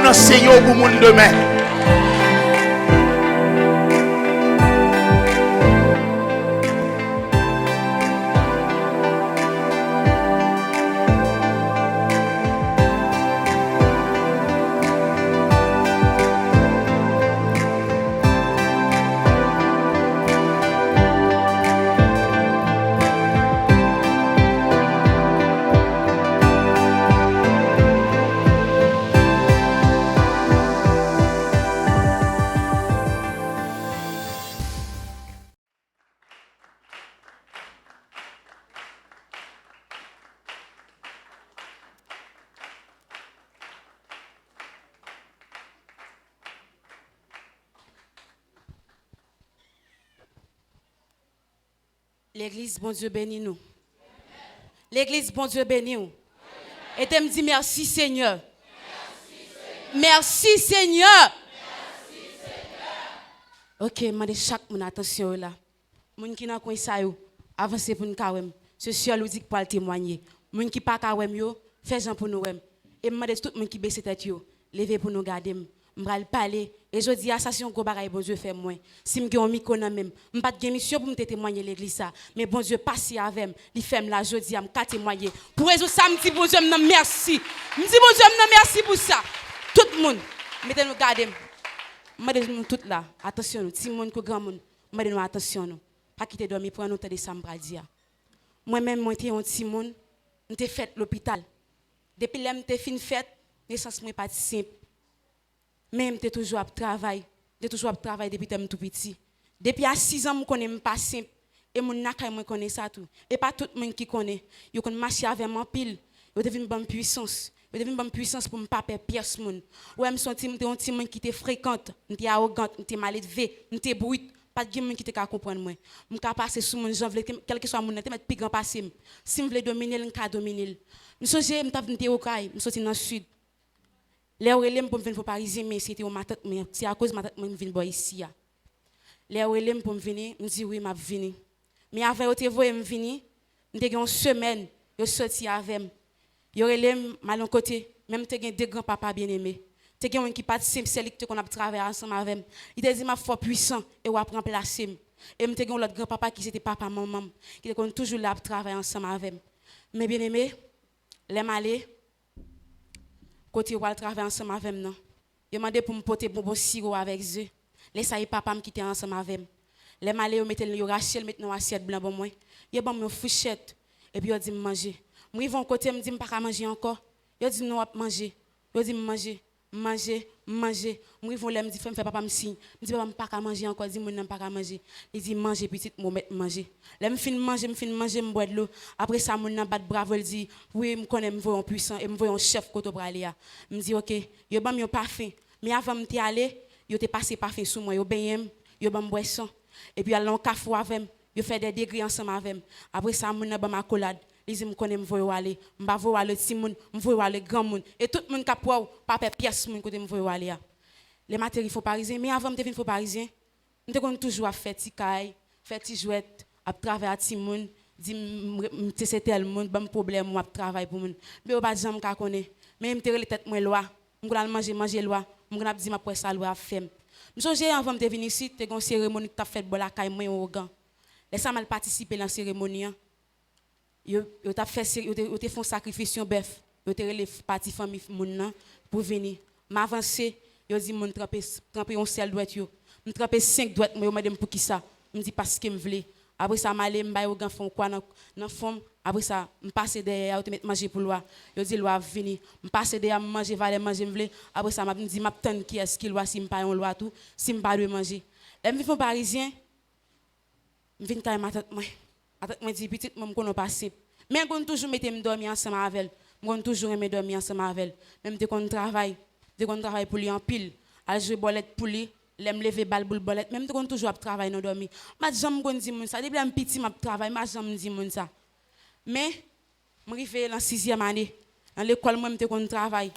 enseigner au monde demain. L'église, bon Dieu, bénis nous. L'église, bon Dieu, bénis nous. Et tu me dis merci Seigneur. Merci Seigneur. Ok, je demande chaque mon attention là. Moun qui n'a pas ça yo, avancez pour nous kawem. Ce seul ou dit pour le témoigner. Moun qui pas kawem yo, fais gens pour nous wem. Et demande tout moun qui baisse tête yo, levez pour nous garder. M'bral parler et je dis assassin go bagay bon Dieu fait moi si me gen micro nan même m'pas de mission pour me témoigner l'église ça mais bon Dieu passe avec il fait là je dis am ka témoigner pour résoudre ça me dit bon Dieu me merci me dit bon Dieu me merci pour ça tout le monde mettez nous garder nous tout là attention nous petit monde que grand monde mettez nous attention nous pas quitter dormir pour nous tande ça m'bral dire moi même moi t'ai un petit monde m'était fait l'hôpital depuis là m'était fin fête naissance moi pas simple. Même tu toujours à travail, tu toujours à travail depuis que tout petit. Depuis à 6 ans, je connais pas simple et mon nakay moi connais ça tout. Et pas tout le monde qui connaît. Yo connait marcher avec moi pile. Yo devine bonne puissance. Yo devine bonne puissance pour me pas perdre pièce moun. Ouais me senti un petit monde qui était fréquente, m'était arrogante, m'était mal élevé, m'était brute. Pas de monde qui te ka comprendre moi. M'ka passer sous mon j'en quel que soit mon te mettre plus grand passer. Si me veut dominer, m'ka dominer. M'soje m't'a vinn au Caille, m'sorti dans sud. Les relèmes pour me venir Parisien mais c'était au matin mais c'est à cause matin me venir ici ya. Les relèmes pour me venir me dit oui m'a venir. Mais avant te voyer me venir, m'te une semaine, yo sorti avec moi. Yo relèmes mal côté, même te gen deux grands papa bien-aimés. Te gen un qui pas simple c'est qu'on a travaillé ensemble avec moi. Il te dit m'a fort puissant et ou a remplacer. Et m'te gen l'autre grand papa qui c'était papa maman qui était toujours là pour travailler ensemble avec moi. Mais bien-aimés, les malais côté où travailler ensemble avec moi. Je demandé pour me porter bon sirop avec eux. Laissez papa me quitter ensemble avec moi. Les malais mettez le Rachel maintenant assiette blanc pour moi. Yo bon me fourchette et puis yo dit me manger. Moi ils vont côté me dit me pas manger encore. Yo dit non manger. Yo dit manger. Moi ils vont me dit faire papa me signe. Me dit papa me pas manger encore, dit mon n'aime pas manger. Il dit manger petit moi mettre manger. Là me fin manger me boire de l'eau. Après ça mon n'a pas de bravo il dit oui me connais me voyons puissant et me voyons chef côté bralia. Me dit OK, yo ban yo parfum. Mais avant me t'y aller, yo t'ai passé parfum sous moi, yo ben yo ban boisson. Et puis allons café avec yo fait des degrés ensemble avec. Après ça mon n'a ban ma collade. Ils disent me connais me voyons aller, m'pa voyons aller petit monde, me voyons aller grand monde et tout monde cap pas perdre pièce mon côté me voyons aller. Les matériaux faux parisiens mais avant me devine faux parisien. Me te toujours à faire ti caille, faire ti jouette, à travailler ti monde, dit c'est tel monde ban problème moi travail pour monde. Mais au pas jamais ka connaît. Mais me te relé tête moi loi, me go manger loi, me go dit m'a pour ça loi femme. Me songe avant me devine ici, te gon cérémonie t'a fait bon la caille moi au gant. Laisse mal participer dans cérémonie. Yo t'a fait yo te font sacrifice bœuf yo te relève parti famille moun pour venir m'avancer yo dit moun tremper on sel doit yo me tremper 5 doigts moi madame pour qui ça me dit parce que me vle après ça m'aller m'bay au gan fond quoi dans fond après ça me passer derrière te mettre manger pour loi yo dit loi venir me passer derrière manger valer manger me vle après ça m'a dit m'a tande qui est-ce qui loi si me pas on loi tout si me pas de manger là me font parisien me vinn kay ma tante moi avec moi dit petite moi me pas simple mais on toujours mettre me dormir ensemble avec on toujours me dormir ensemble avec même dès qu'on travaille pour lui en pile à jouer bolette pour lui l'aime lever balle boule bolette même dès qu'on toujours travailler dans dormir ma jambe gon dit mon ça depuis un petit m'a travail ma jambe dit mon ça mais me arrivé en 6e année dans l'école moi me qu'on travaille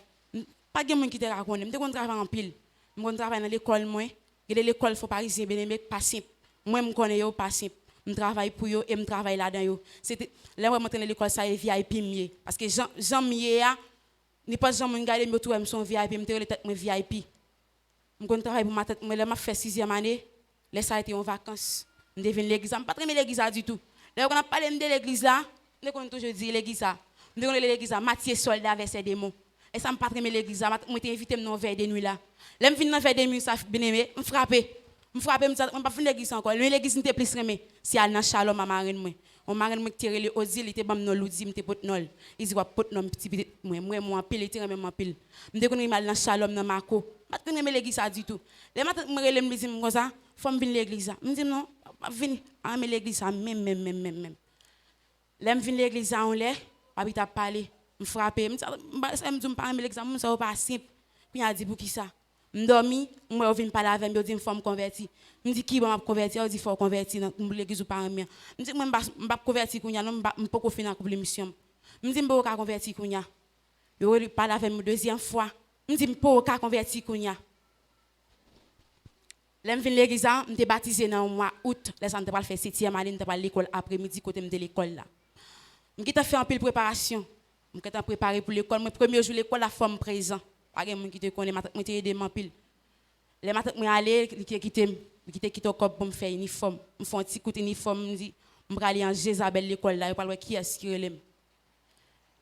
pas de monde qui te raconte me qu'on travaille en pile me travaille dans l'école moi et l'école faut parisien bien aimé pas simple moi me connais yo pas simple je travaille pour eux et je travaille là-dedans. C'était là où je suis à l'école, ça est VIP mieux. Parce que Jean mieux, Ni pas jamais regarder me tout son VIP, me tire tête moi VIP. Je connais travail pour ma tête, moi m'a fait 6e année, là ça a été en vacances. Je devine l'église, je pas très l'église là du tout. Là on a parlé de l'église là, je connais toujours dire l'église là. Je connais l'église là, Matthieu soldat avec ses démons. Et ça me pas très l'église là, moi t'ai invité dans veille de nuit là. Là me vinn dans veille de nuit ça bien aimé, me frapper, me pas fin l'église encore. L'église n'était plus remé, si al dans Shalom à marine moi. On marine moi tirer le ozil, il était bam non loudi, me pot nol. Il dit quoi pot non petit moi pile, il tire même pile. Me connais mal dans Shalom dans Marco. Je ne connais pas l'église ça du tout. Les matins, je me dis comme ça, il faut venir l'église. Je me dis non, venir à l'église ça même. Là je viens l'église on l'est, papi t'a parlé, me frapper, me dis pas l'église ça, ça pas simple. Puis il a dit pour qui ça? Je dormi, moi je viens parler avec lui, je dis il faut me convertir. Je dis qui va me convertir? Il dit il faut convertir dans l'église ou pas moi. Je dis moi je pas convertir kounya, non je pas finir pour l'émission. Je dis je pas convertir kounya. Je parle avec moi deuxième fois. Je dis pour pas convertir kounya. Là je viens l'église, je suis baptisé dans le mois août, là ça me faire 7e année, je vais l'école après-midi côté de l'école là. Je suis fait un peu de préparation. Je suis préparé pour l'école, mon premier jour l'école la forme présent. Pas de monde qui te connaît, je t'ai aidé en pile. Les matins je aller quitter au corps pour me faire uniforme. Je fais un petit coup uniforme, je dis je vais aller en Jézabel l'école là, je parle qui est-ce qui relève.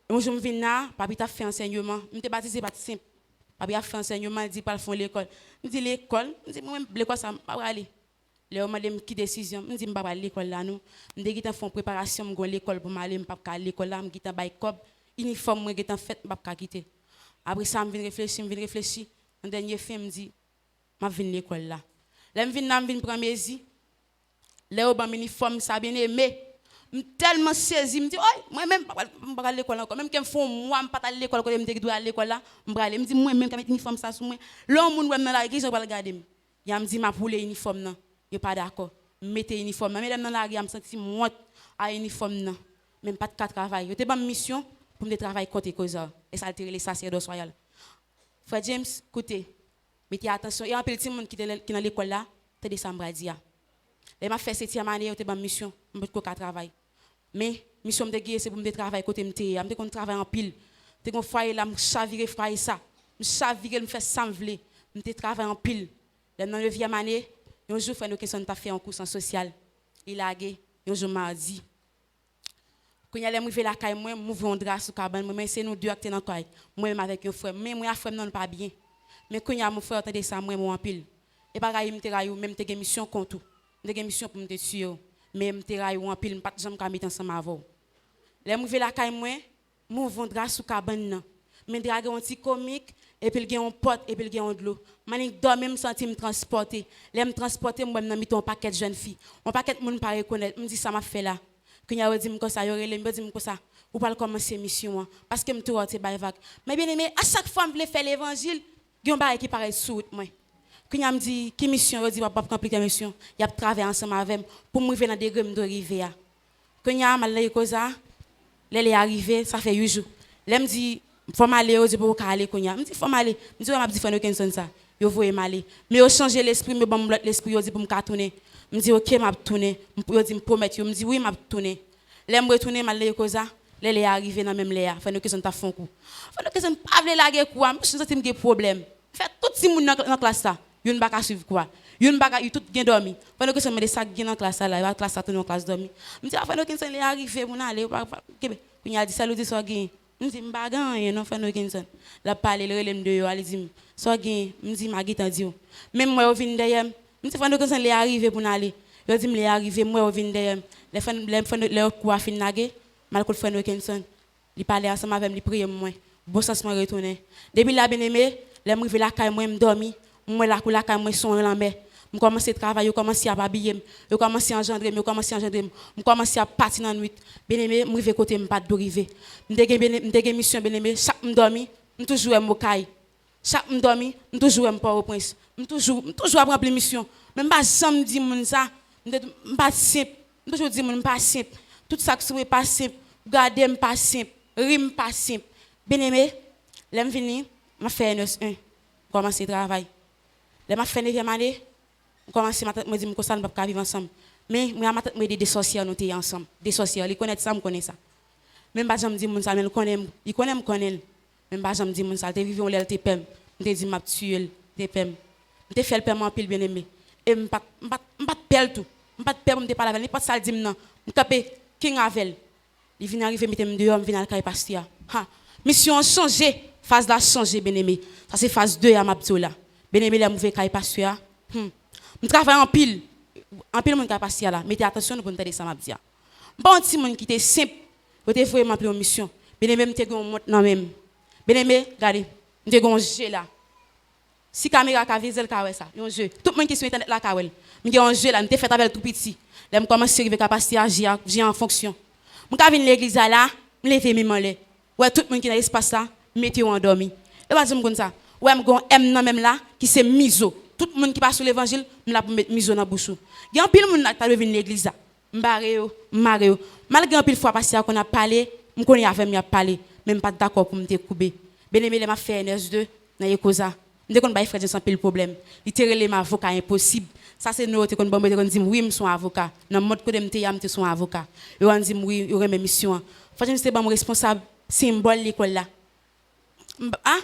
Un jour je viens là, papi t'a fait enseignement, je suis baptisé pas simple. Papi a fait enseignement, il dit pas fond l'école. Je dis l'école, je dis moi l'école ça pas aller. Là on m'a dit qui décision, je dis pas aller l'école là nous. Je dis qu'il font préparation, je vais l'école pour m'aller, pas à l'école là, je dis bail cob, uniforme moi qui fait pas quitter. Après ça je viens réfléchir, en dernier film me dit je viens l'école là. Là je viens prendre mes yeux. Là au uniforme ça bien aimé. Je suis tellement saisi, je me dis, moi-même, je ne vais pas à l'école encore. Même quand je fais moi, je ne vais pas à l'école, quand je dois à l'école là, je vais aller. Je me dis, moi-même, quand je mets uniforme ça sur moi, l'homme qui est dans la rue, je vais regarder. Il me dit, ma poule uniforme, non. Je ne suis pas d'accord. Mettez uniforme. Mais dans la rue, je me sens moi à uniforme, non. Même pas de travail. Je suis en mission pour me travailler côté cause. Et ça a tiré les sacerdotes royales. Frère James, écoutez, mettez attention. Il y a un petit monde qui est dans l'école là, c'est des sambradias. Je m'a fait 7e année, j'étais en mission, je suis en travail. Mais mission de guerre c'est pour me travailler côté me je travaille en pile. Je suis foyer là, je chavirer foyer ça. Je chavirer me faire ça me vle. Je travaille en pile. Dans la 9e année, un jour frère nous question t'a fait un cours en social. Il a gagné un jour mardi. Quand il allait me la caille moi, m'ouvre un drap sous cabane, moi c'est nous deux acteurs dans caille. Moi même avec un frère, mais moi frère non pas bien. Mais quand il y a mon frère entendait ça moi en pile. Et pareil me travaille même te mission contre tout. J'ai une mission pour me tuer, mais je travaille en pile, je ne peux pas jamais mettre ensemble avec vous. Là, je vais la caille, je vais sous cabane. Je vais un petit comique, et puis il y a un pote, et puis il y a de l'eau. Je dois même sentir me transporter. Là, je me transporter, je vais mettre un paquet de jeunes filles. Un paquet de monde ne pas reconnaître. Je me dis, ça m'a fait là. Quand il y a dit que ça, il y a dit que ça, ou pas commencer la mission, parce que je me trouve vague. Mais bien aimé, à chaque fois que je faire l'évangile, il y a un bail qui paraît sous moi. Quand il me dit, quelle mission, il dit, pas compliquer la mission. Il a travaillé ensemble avec moi pour me venir dans des degrés de arriver. Quand il y a mal de cause, il est arrivé, ça fait 8 jours. Il me dit, il faut m'aller, il dit, pour aller. Il me dit, il faut m'aller. Je dis, je dis, il faut ça. Il faut m'aller. Mais il change l'esprit, mais bon, l'esprit, il dit, pour me tourner. Je dis, ok, je vais tourner. Il dit, je promets. Je me dis, oui, je vais tourner. Il me retourner, mal de cause, il est arrivé dans le même léa. Il faut que ça fasse un coup. Il faut que ça ne pas la guerre, je sens un problème. Fait tout le monde dans la classe. Yon pas suivre quoi yon pas tout gen dormi pendant que ça me des sac gen dans classe là la classe tout dans classe dormi me dit afin que ça les arrivé mon aller kebe il a dit ça le dit so gen me dit m'pa gagner non fait que ça la parler le relem de yo ali dit so gen me dit ma gitan dit même moi vinn derrière me dit pendant que ça les arrivé pour aller yo dit me les arrivé moi vinn derrière les fan le quoi fin nagé mal ko fait que ça il parler ensemble avec lui prier moi bon sens moi retourner depuis la bien-aimé les me la caille moi me dormi moi la quand moi son en mer je commence à travailler je commence à habiller je commence à engendrer je commence à partir dans nuit bien aimé me rive côté me pas d'arriver me mission bien aimé chaque me dormi me toujours me caille chaque me dormi me toujours me pas au prince me toujours remplir mission même pas jamais dit mon ça me pas simple toujours dit mon pas simple tout ça que pas simple garder me pas simple rime pas simple bien aimé l'aime venir m'a fait un commencer travail. Les ma fait 9e année, on commence à me dire que ça ne peut pas vivre ensemble. Mais moi je des sorcières nous étions ensemble, des sorcières, ils connaissent ça, me connaissent ça. Même pas je me dis ça, mais ils connaissent. Même pas j'aime dire mon ça, t'es vivre on l'elle t'es pem. M'te dit m'a tuer, t'es pem. M'te fait le pem en pile bien-aimé. Et m'pas pelle tout. M'pas pelle m'te parler avec, n'importe ça dit non. M'capé king avec. Il vient arriver mettre dehors, vient al pastia. Ha, mission changé, phase là changé bien-aimé. Ça c'est phase 2 à m'a là. Bien-aimé la mauvais kay pastia. On travaille en pile mon kay pastia là. Mettez attention pour entendre ça m'a dit. Bon petit monde qui était simple, vous êtes vraiment appelé en mission. Bien-aimé m'te gon monte nan même. Bien-aimé, regardez, m'te gon jeu là. Si caméra ka visuel ka wè ça, un jeu. Tout le monde qui sur internet là ka wè. M'te un jeu là, m'te fait avec tout petit. Là m'commence arriver capacité agir en fonction. M'ka vinn l'église là, m'lever mes mains là. Ouais tout le monde qui dans l'espace là, mettez vous endormi. Et pas dire comme ça. Ouais m'gon M nan même là qui c'est miso. Tout le monde qui passe sur l'évangile, m'la pour mettre miso dans bouche. Il y a pile monde là qui vinn l'église là. M'baré yo. Malgré un pile fois passé qu'on a parlé, m'connais avec m'y a parlé, même pas d'accord pour me découper. Bien-aimé, les m'a fait NS2 dans Yekoza. M'te kon bay frère sans pile problème. Il tire les avocat impossible. Ça c'est nous te kon bon te kon dit oui, m'son avocat. Dans mode côté m'te yam te son avocat. Yo an dit oui, yo remet mission. Frère c'est bon responsable symbole l'école là. Ah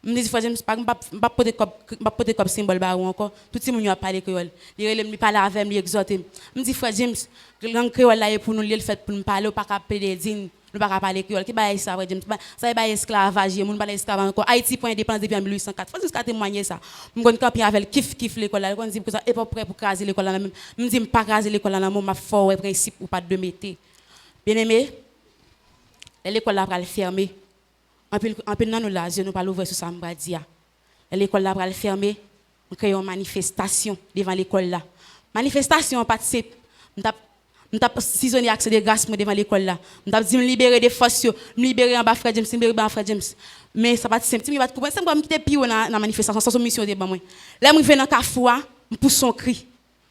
me dit frère James pas pote comme symbole ba ou encore tout ti moun yo a parler créole. Il relève me parler avec me exhorter. Me dit frère James langue créole là pour nous le fait pour nous parler pas capter des dignes. Nous pas parler créole qui bail ça frère James ça bail esclavage moun pas esclavage encore Haïti point indépendance depuis 1804 faut jusqu'à témoigner ça me gon camper avec kiff l'école là on dit que ça est pas prêt pour craser l'école là même me dit pas craser l'école là mon ma fort principe ou pas de mettre bien aimé l'école là va le fermer en peu nan nous là je nous pas l'ouvrir sur ça me dire l'école là va le fermer on crée une manifestation devant l'école là manifestation participe m't'a saisonné accès de grâce devant l'école là m't'a dit me libérer des forces me libérer en bas frère James libérer en frère James mais ça pas simple tu vas comprendre ça me quitter pire dans manifestation sans mission de moi là me venir dans Kafoua me pousse son cri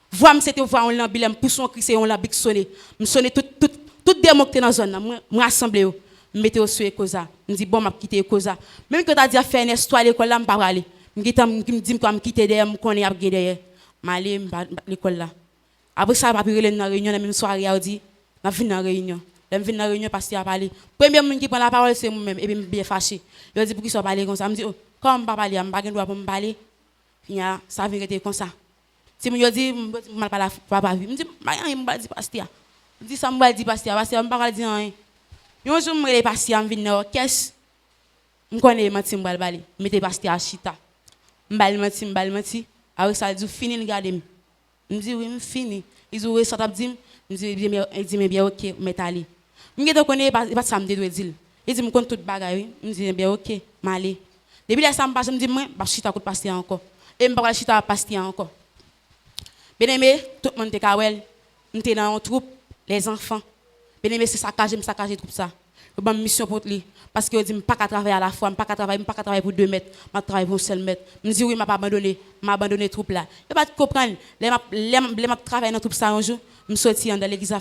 voix me c'était voix on l'ambile me pousse son cri c'est on la bic sonner me sonner tout démocratie dans zone là me rassembler me mettre sur Ekoza me dit bon m'a quitter Ekoza même que t'as dit faire une histoire l'école là me pas aller me dit me quitter derrière me connait à derrière m'aller l'école là. Après ça, je vais dans la réunion, la même soirée, je dis, je viens dans la réunion. Je viens dans la réunion parce qu'il a parlé. Le premier monde qui prend la parole, c'est moi-même, et puis je suis bien fâché. Je dis, pour qui soit parlé comme ça? Je dis, oh, comme je ne parle pas, je n'ai pas le droit pour me parler. Puis ça vient être comme ça. Si je dis, je ne parle pas, je dis, je ne parle pas, pasteur. Je dis, ça, je ne parle pas, pasteur, je ne parle pas, rien. Un jour, je suis pasteur, je viens dans la caisse. Je connais, je ne parle pas, je mets pasteur à chita. Je ne parle pas, après ça, je dis, fini, regardez. Je dis, oui, je finis. Ils ont ça dit, je dis, bien, ok, mais allez. Je ne connais pas ça, je dois dire. Il dit, je connais toute bagaille. Je dis, bien, ok, mais allez. Depuis là, ça me passe, je me dis, je suis à côté pasteur encore. Et je ne vais pas pasteur encore. Bien aimé, tout le monde est kawel. Je suis dans une troupe, les enfants. Bien aimé, c'est saccagé, je saccagé tout ça. Je vais mission pour lui. Parce que je dis, je ne peux pas travailler à la fois, je ne peux pas travailler pour 2 mètres, je travaille pour un seul mètre. Je dis, oui, je ne vais pas abandonner la troupe là. Je ne vais pas comprendre. Je travaille dans la troupe ça un jour, je suis sorti dans l'église.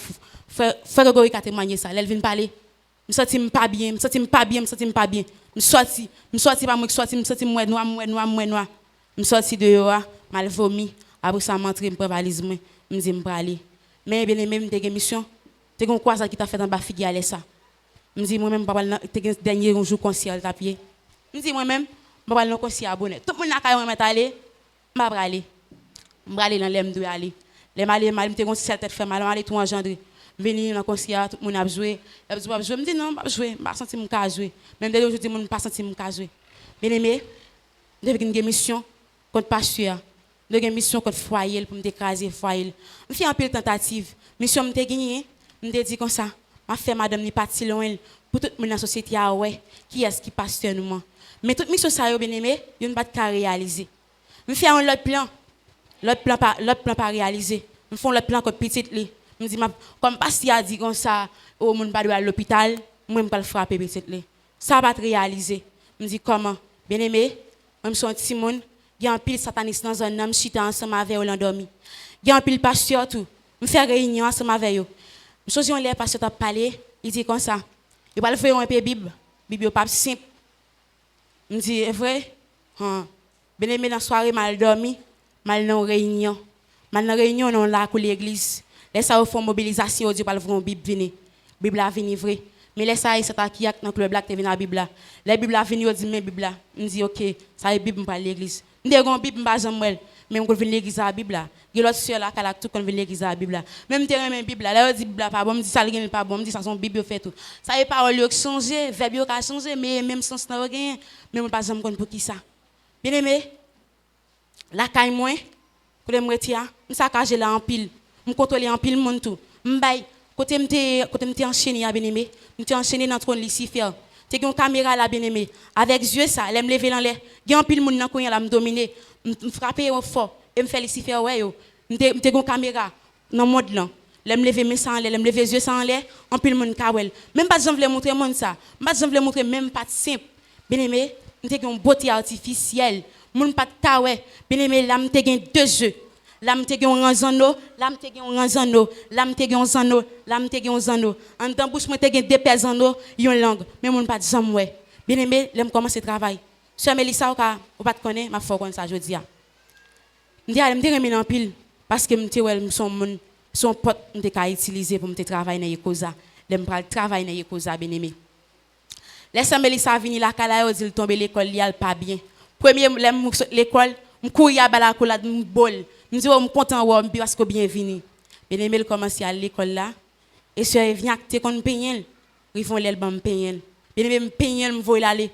Frère Grégory a témoigné ça. Elle vient parler. Je me sens pas bien, je me sens pas bien, je me sens pas bien. Je sorti pas moi, je sorti moi noir. Je sorti dehors, mal vomi. Après ça, je rentre, je prends valise, je me dis, je vais aller. Mais bien aimé, je une mission. Tu as quoi ça qui t'a fait dans la figure ça? Je me dis moi-même, je vais dernier jour concert à pied. Je me dis moi-même, je vais aller dans le concert à bonnet. Tout le monde a quand aller, je vais aller. Je vais aller dans l'aime de aller. Les malais, je vais aller tête fait mal, aller tout engendrer. Venir dans le concert, tout le monde a joué. Je me dis non, je vais jouer, je vais sentir mon jouer. Même d'ailleurs, je dis je ne pas sentir mon jouer. Bien aimé, je vais une mission contre pasteur. Je vais une mission contre foyer pour me décraser foyer. Je fais un peu de tentative. Mission me gagné, je me dis comme ça. Je fais madame ni parti loin pour toute la société qui est-ce qui pasteur nous. Mais toute mission ça bien aimé, je ne pas réaliser. Je fais un autre plan. L'autre plan pas réalisé. Je fais l'autre plan comme petite li. Je me dis comme pasteur a dit comme ça, au monde pas à l'hôpital, moi je vais frapper petite li. Ça va pas réaliser. Je me dis comment bien aimé, je suis un petit monde. Il y a un pile sataniste dans un homme, chita ensemble avec eux l'endormi. Il y a un pile pasteur tout. Je fais réunion ensemble avec eux. Je choisis un pasteur qui parlé, il dit comme ça. Il va le faire un peu Bible. Bible pas simple. Je me dis, est vrai? Bien aimé dans la soirée, mal dormi, mal dans réunion. Mal dans réunion, on l'a pour l'église. Laisse ça au fond mobilisation, Dieu va le voir une Bible venir. Bible a venir vrai. Mais les ça, c'est à qui dans le club là qui vient la Bible là. La Bible là vient dit mais Bible là. On dit OK, ça est Bible pour l'église. On dit une Bible pas jamais même quand vient l'église la Bible là. Il y a l'autre sœur là qui a tout quand vient l'église la Bible là. Même terrain même Bible là, là on dit Bible pas bon, on dit ça n'est pas bon, on dit ça son Bible fait tout. Ça est parole yo changer, verbe yo a changer mais même sens n'a rien. Mais on pas jamais connait pour qui ça. Bien aimé, la caille moi, pour me retirer, on saccage là en pile. On contrôler en pile monde tout. M'bay côté m'te enchaîné bien aimé, m'te enchaîné dans trône Lucifer. T'es une caméra là bien aimé. Avec yeux ça, l'aime lever dans l'air. Il y a un pile monde dans coin là me dominer, me frapper fort et me faire Lucifer ouais yo. M'te une caméra dans monde là. L'aime lever mes sang en l'air, l'aime lever yeux ça en l'air, un pile monde kawel. Même pas j'en voulais montrer monde ça. Pas j'en voulais montrer même pas simple. Bien aimé, m'te une beauté artificielle. Moun pas kawel. Bien aimé, là m'te gen deux jeux. Là m'te gen un ranzano, là m'te gen un ranzano, là m'te gen un zano, là m'te gen un zano. En dans bouche m'te gen deux paires zano, yon langue. Mais moun pas jamais ouais. Bien aimé, l'aime commencer travail. Sœur Melissa ou pas connaître, m'a fort comme ça jodi a. M'te remen en pile parce que m'te ouais son pote m'te ka utiliser pour m'te travailler dans Yekoza. L'aime pral travail dans Yekoza bien aimé. Laisse Melissa venir la kala yo dit tomber l'école li al pas bien. Premier l'école, m'courir à la coulade m'bol. Je dis, je content de parce que bienvenue. Bien aimé, commencer à l'école là. Et si elle vient acter qu'on paye, ils font l'elbe me paye. Bien aimé, me paye, me voit aller,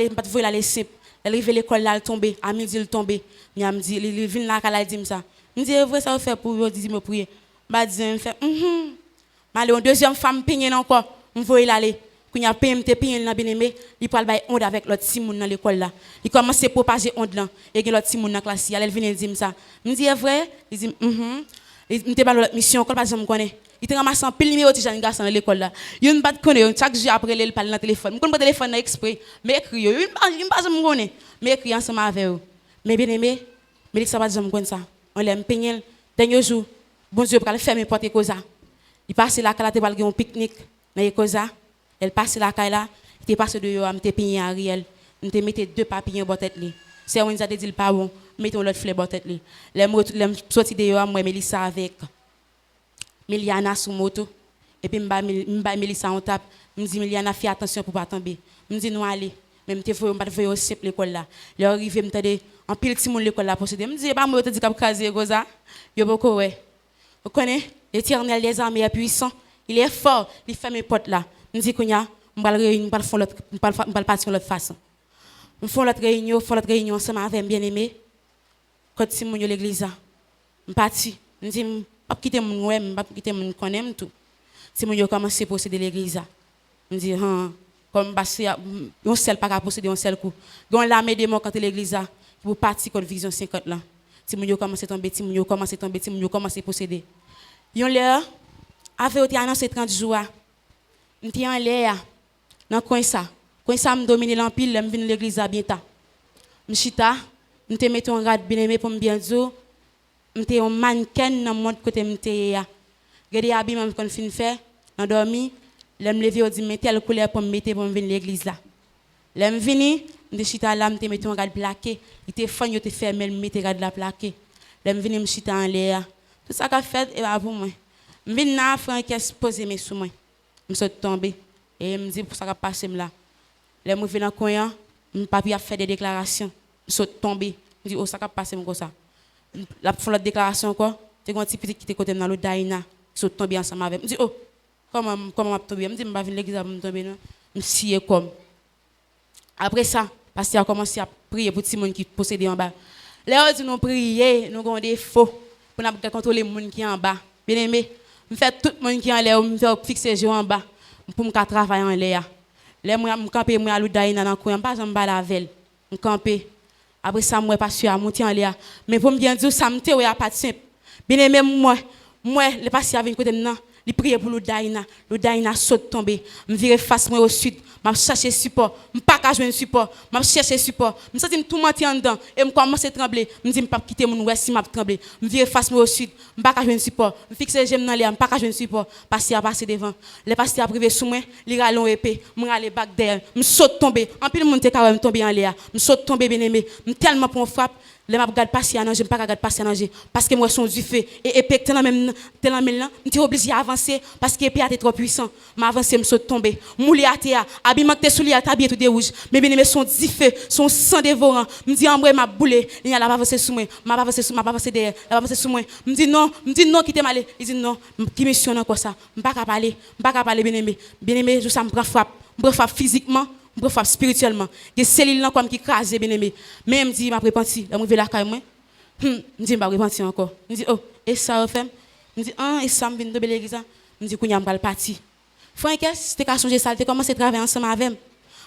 pas voit aller simple. Elle arrive à l'école là, elle tombe, à midi elle tombe. Il me dit, il vient là, elle dit ça. Je dis, vrai ça vous fait pour vous, dit me prier. Je dis, je fais, une deuxième femme paye encore, me voit aller. Quand il y a payé dans bien aimé, il parle bail honte avec l'autre Simon dans l'école là. Il commence à propager honte là et l'autre Simon dans classe, elle vient dire ça. Me dit vrai, il dit il me pas l'autre mission quand pas je me connais. Il te ramasse en pile numéro de jeune garçon dans l'école là. Il ne pas connaît chaque jour après il parle dans téléphone. Me connais pas téléphone exprès, mais écrit il pas me connaît, mais écrit ensemble avec eux. Mais bien aimé, mais ça pas je me connais ça. On l'aime payer dernier jour. Bon Dieu pour fermer porte Ekoza. Il passe là quand il va aller un pique-nique dans Ekoza. Elle passe la caille là, il passe de yo, m'te payé Ariel, m'te metté deux papillons dans tête li. C'est on nous a dit pas bon, mettons l'autre fleur dans tête li. L'aime sorti de yo moi Melissa avec Miliana sur moto et puis m'ba Melissa on tape, me dit Miliana fais attention pour pas tomber. Me dit nous aller, même te faut pas faire au simple l'école là. Là arrivé m'tande en pile petit monde l'école là posséder. Me dit pas moi te dit cap craser comme ça. Yo beaucoup ouais. Vous connaissez l'Éternel des armées est puissant, il est fort, il fait mes potes là. Je dis qu'on y a, on va partir de l'autre façon. On fait l'autre réunion ensemble avec bien aimé. Quand si mon l'église, on parti. Je dis, pas quitter mon ouais, pas quitter mon connaît tout. Si mon commence à posséder l'église, je dis, comme passer, on seul pas posséder un seul coup. Donc l'armée de moi quand l'église, pour partir contre vision 50 là. Si mon commence à tomber, si mon commence à tomber, si mon commence à posséder. Yon l'heure, avait été annoncé 30 jours. M'étais en l'air dans coin ça me domine l'empile, me vinn l'église à bientôt. M'chita, m'te mettre un rad bien aimé pour me bien dire, m'te un mannequin dans monde côté m'te ya. Regardez habit même qu'on fin faire, en dormi, l'aime lever au dit mais telle couleur pour me mettre pour me venir l'église là. L'aime vini, m'te chita là m'te mettre un rad plaqué, il te fan yo te fermer me mettre rad la plaqué. L'aime vini m'chita en l'air. Tout ça qu'a fait et pas pour moi. M'vinn na Francaise poser mes sous moi. Je suis tombé et me dit pour ça qu'a passé là. Les moi dans coin, mon papi a fait des déclarations. Je suis tombé. Je dis oh ça qu'a passé comme ça. La font la déclaration encore, c'est un petit petit qui était côté dans le Daina. Je suis tombé ensemble avec. Je dis oh comment m'a tombé. Je dis me pas venir l'église me tomber non. Me scier comme. Après ça, pasteur a commencé à prier pour tout le monde qui possédait en bas. Là dit nous prier, nous avons des faux pour nous contrôler les gens qui en bas. Bien aimé. Je fais tout le monde qui est en l'air, je fais fixer les en bas pour me travailler en l'air. Là, je campe, je suis dans le coin, je ne pas la veille. Je campe. Après ça, je suis à monter en l'air. Mais pour me bien dire, ça me fait pas de simple. Bien aimé, moi, le passé avec côté maintenant, il prie pour le Daina saute tomber. Je vire face moi au sud, je cherche support, je ne pas qu'à jouer support, je cherche support. Je sens tout mentir en dedans et je commence à trembler. Je me dis, je ne pas quitter mon ouest si je tremble. Je vire face moi au sud, je ne pas qu'à jouer support. Je fixe les gemmes dans l'air, je ne pas qu'à jouer support. Passer à passer devant. Les passés à privé sous moi, les rallons épais, je râle back derrière, je saute tomber. En plus, le monde est tomber en l'air. Je saute tomber bien aimé. Je tellement pour frappe. Les m'a regarde passer à nager, pas regarder passer à nager parce que moi son du feu et épée tellement même là, m'étais obligé à avancer parce que épée était trop puissant. M'a avancé me saute tomber. Mouli à terre, habillement tes souliers à t'habiller tout des rouge. Mais bien aimé son du feu, son sang dévorant. Me dit en moi m'a boulé, il y a la avancé sous moi, m'a avancé sous m'a avancé derrière, la avancé sous moi. Me dit non quittez mal. Il dit non, qui mission encore ça. M'pas capable parler bien aimé, je ça me prend frappe physiquement. Je frappe spirituellement. Les cellules comme qui crasent bien aimé. Mais je me dis, je vais repentir. Je vais la caille moi. Je me dis, je vais repentir encore. Je me dis, oh, et ça fait. Je me dis, ah, et ça me vient de l'église. Je me dis, qu'on y a pas le parti. Franck, c'était qu'à changer ça, tu commencé à travailler ensemble avec moi.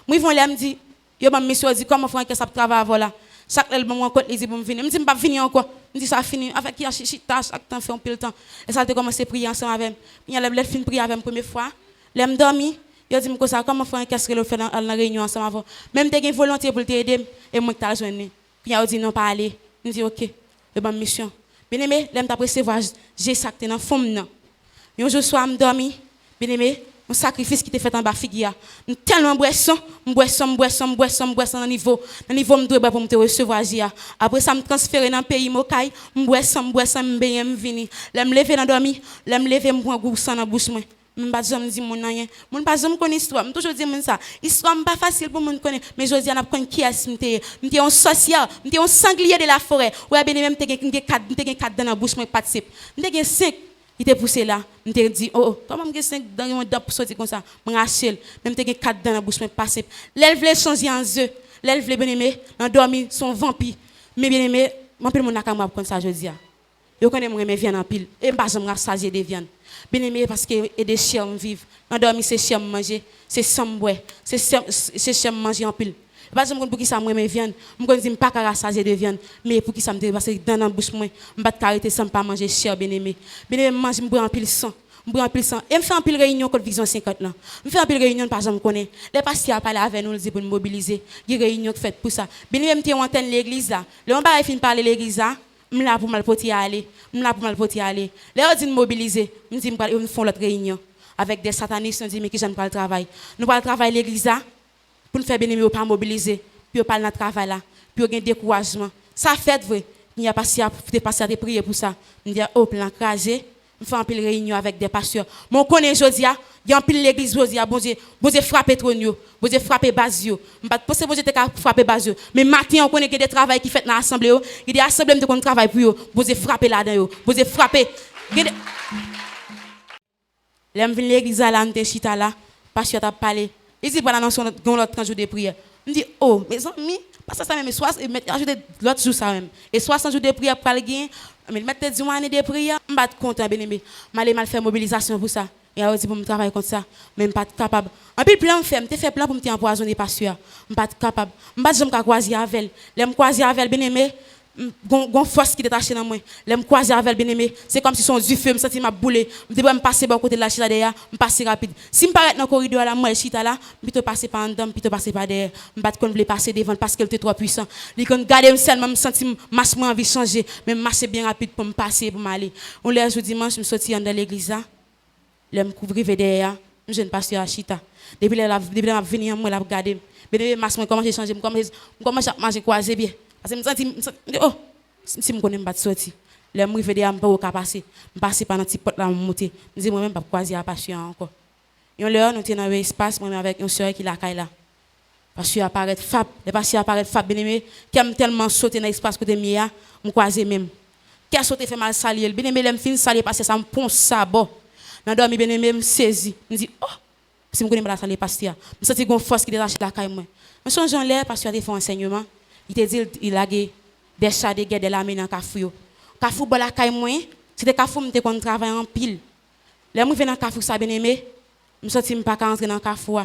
Moi, ils vont là me dire, yo ma mission dit comment Franck ça travaille avant là. Chaque fois bon compte les pour me venir. Je me dis, je pas finir encore. Je me dis ça fini avec qui a chita chaque temps fait un peu le temps. Et ça tu commencé à prier ensemble avec moi. Il y a le fin prier avec moi première fois. Là me dormi. Yo dit me ça comment Franck qu'est-ce que le fait dans la réunion ensemble avant. Même t'es une volonté pour t'aider et moi t'as joindre. Puis il dit non pas aller. Je dis OK. Et bonne mission. Bien aimé, l'aime t'a recevoir j'ai ça dans fond non. Un jour soir me dormi. Bien aimé, mon sacrifice qui t'est fait en bas figuier. Tellement boisson dans niveau me doit pour me te recevoir hier. Après ça me transférer dans pays Mokai, me boisson me bien me venir. L'aime lever dans dormi, l'aime lever me prendre goût sang dans bouche moi. Je pas jamais dire mon rien. Mon pas jamais connaître histoire. Toujours dire ça. Histoire pas facile pour mon connaître, mais je dis on a connait qui est m'était un sorcier, m'était un sanglier de la forêt. Ouais bien même t'es quatre dans la bouche moi participe. M'était 5 il était poussé là, je me dit oh comment me 5 dans un dent pour sortir comme ça, me racher, même t'es 4 dans la bouche me passer. L'elle voulait changer en œuf, l'elle voulait bien aimer, endormi son vampire. Mais bien aimé, mon pile mon nakama comme ça je dis. Yo connais moi mes viande en pile et pas jamais rassasier des viandes. Bien aimé parce que et des chiens vivent. Endormi c'est chien manger, c'est sang boire, c'est chien manger en pile. Pas jamais pour qui ça moi mes viande, me dit pas rassasier de viande, mais pour qui ça me parce que dans la bouche moi, me pas arrêter sans pas manger cher bien aimé. Bien aimé mange me boire en pile sang. Et me fait en pile réunion contre Vision 50 là. Me fait en pile réunion par exemple connaît. Les pasteurs parler avec nous dit pour nous mobiliser. Il y a réunion faite pour ça. Bien aimé me antenne l'église là. Le on pas fin parler l'église là. Je suis là pour mal aller. Les autres disent mobiliser. Je dis nous font l'autre réunion avec des satanistes. On dit mais qui j'aime pas le travail. Nous pas le travail l'église là pour nous faire bien aimer pas mobiliser. Puis on parle dans le travail là. Puis on gagne découragement. Ça fait vrai. Il y a passé à prier pour ça. On dit oh plan crasé. On fait un pile réunion avec des pasteurs. Mon connaît Josia, il y a un pile l'église Josia, bon Dieu frapper tronio, bon Dieu frapper basio. On pas penser bon Dieu frapper basio. Mais matin on connaît que des travail qui fait dans l'assemblée, il y a des assemblées de travail pour yo, bon Dieu frapper là-dedans, bon Dieu frapper. L'aime venir l'église là, on te chita là, pasteur t'a parlé. Il dit pendant l'autre jour de prière. On dit oh mes amis, pas ça même ajouter l'autre jour ça même. Et 60 jours de prière pour le gain. Mais le matin 10 mois de prière, je suis content bien aimé. Je mal faire mobilisation pour ça. Et alors dit pour me travailler comme ça, même pas capable. En plus plan fait, me fait plan pour me empoisonner pasteur. Je pas capable. Je pas jamais croiser avec elle. Je croiser avec elle bien aimé. Gon force qui détaché dans moi. Je croiser avec elle bien aimé. C'est comme si son du feu me senti m'a boulé. Je dois me passer bon côté de la chita derrière, me passer rapide. Si me paraît dans le corridor là, moi chita là, plutôt passer par en dedans, plutôt passer par derrière. Je pas qu'on voulait passer devant parce qu'elle était trop puissant. Il quand garder seulement me senti marche moi envie changer, mais marcher bien rapide pour me passer pour m'aller. On l'a jour dimanche, je me sorti dans l'église là. Je me couvrir derrière, je jeune pasteur à chita. Depuis là venir moi la regarder. Mais marche moi comment j'ai changé, comment j'ai marché croisé bien. Parce que je me sens, oh, si je ne connais pas de sortie, je me suis dit, je ne peux pas passer. Je passe par un petit pot là, je monte. Je dis, moi-même, je ne peux pas croiser à passion encore. Et on l'a nous sommes dans l'espace, moi avec une soeur qui est là. Parce que apparaît Fab, les passions apparaît Fab, bien aimé, qui aime tellement sauter dans l'espace côté mia, je croise même. Qui a sauté fait mal salir, bien aimé, l'aime fin salir parce que ça me ponce ça, bon. Dans dormi, bien aimé, me saisi. Je dis, oh, si je ne connais pas la salir pasteur. Je sens une force qui détache la caille, moi. Je songe en l'air parce qu'il a fait un enseignement. Il te dit il a des chats de guerre de l'armée dans Kafou. Kafou bon la caille moi, c'était Kafou me qu'on travaille en pile. Là moi venir dans Kafou ça bien aimé, me sorti me pas entrer dans Kafou.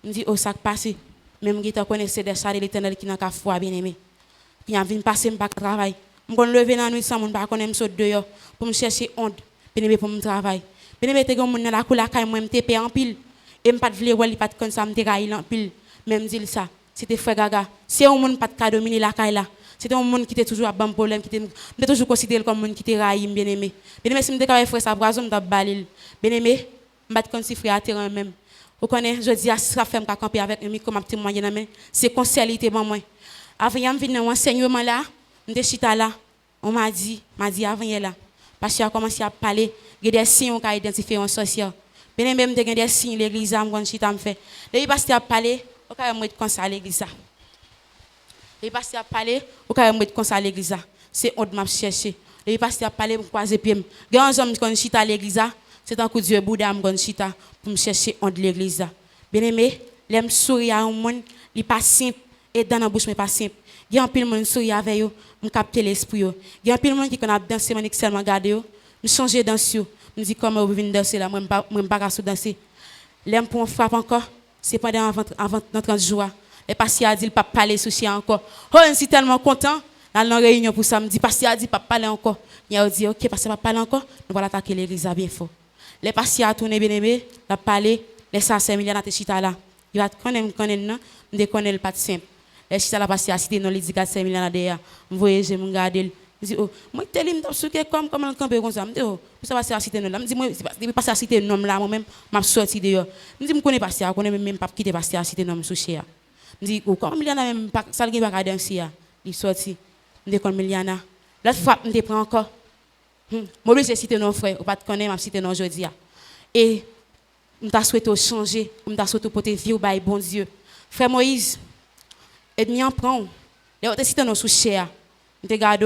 Me dit oh ça passé. Même qui te connaissait des chats de l'Éternel qui dans Kafou bien aimé. Puis en vinn passer me pas travail. Me kon lever dans nuit sans mon pas connait me saute dehors pour me chercher honte, bien aimé pour me travail. Bien aimé te gon moun dans la cour la caille moi me TP en pile et me pas vle wè li pas comme ça me te rail en pile. Même dit ça. C'était frère Gaga. C'est un monde pas de dominer la caille là. C'était un monde qui était toujours à bon problème, qui était toujours considéré comme un monde qui était raïm bien aimé. Bien aimé si me déclare frère ça brazo me t'a balil. Bien aimé, m'bat comme si frère à terrain même. Vous connaissez, je dis à ça fait me camper avec un micro m'a témoigner dans main. C'est conseillité bon moi. Avant y venir un enseignement là, Je suis là, on m'a dit avant hier là, parce qu'il a commencé à parler, il y a des signes qui ont identifié un sorcier. Bien même des signes l'église a fait. Le pasteur a parlé, on a mettre comme ça à l'église. Le pasteur a parlé, on a mettre comme ça à l'église. C'est honte m'a cherché. Le pasteur a parlé pour croiser pied. Grand homme qui chita à l'église, c'est un coup de Dieu Bouddha me chita pour me chercher honte de l'église. Bien aimé, l'aime sourire à un monde, il pas simple et dans la bouche mais pas simple. Il y a un pile monde sourire avec eux, me capter l'esprit yo. Il y a un pile monde qui connait danser, man seulement garder yo, me changer danser yo. Me dit comment vous venez danser là, moi pas danser. L'aime pour frappe encore, c'est pendant avant notre joie. Le pasteur a dit, il pas parler souci encore. Oh, je suis tellement content. Dans la réunion pour ça, me dit, pasteur a dit, pas parler encore. Il a dit, ok, pasteur pas parler encore. Nous allons attaquer l'église bien fort. Le pasteur a tourné bien aimé, il a parlé, les 5 millions de chita là. Il va connaître, non, me connaître pas de simple. Les chita là, pasteur a cité non, il dit 5 millions derrière. Vous voyez, je me regarde. Je dis, oh, moi, tel me souke comme on campe comme ça. Je dis, oh, ça va passer à citer non là. Je dis, moi, depuis passer à citer nom là, moi-même, m'a sorti dehors. Je dis, je connais pasteur, je connais même pas quitter pasteur à citer nom souché. Je dis, oh, comme il y en a même pas, ça ne va pas danser. Il sorti. Je dis, comme il y en a. L'autre fois, je prends encore. Moi, je cité nos frères, ou pas te connaître, je cité nos aujourd'hui. Et je t'ai souhaité changer, je t'ai souhaité porter vie au bail, bon Dieu. Frère Moïse, et m'y en prend. Les autres cité nos souchés. Je te garde,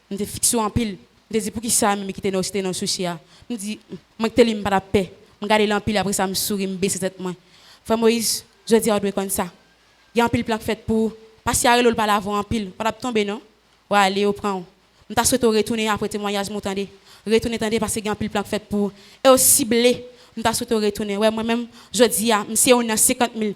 je te fixe en pile. Je te dis, pour qui ça, mais quitter nos cité nos souchés. Je dis, je te dis, pas la paix. Je garde l'empile, après ça, je me souris, je me baisse tête. Frère Moïse, je dis, on doit comme ça. Il y a un pile plan fait pour passer à l'eau par l'avant en pile. Pas tomber, non? Ouais, allez, au prend. Je t'ai souhaité retourner après témoignage, m'entendez? Retourner, attendez, parce qu'il y a un pile plan fait pour. Et aussi ciblé, je t'ai souhaité retourner. Ouais, moi-même, je dis, si on a 50 000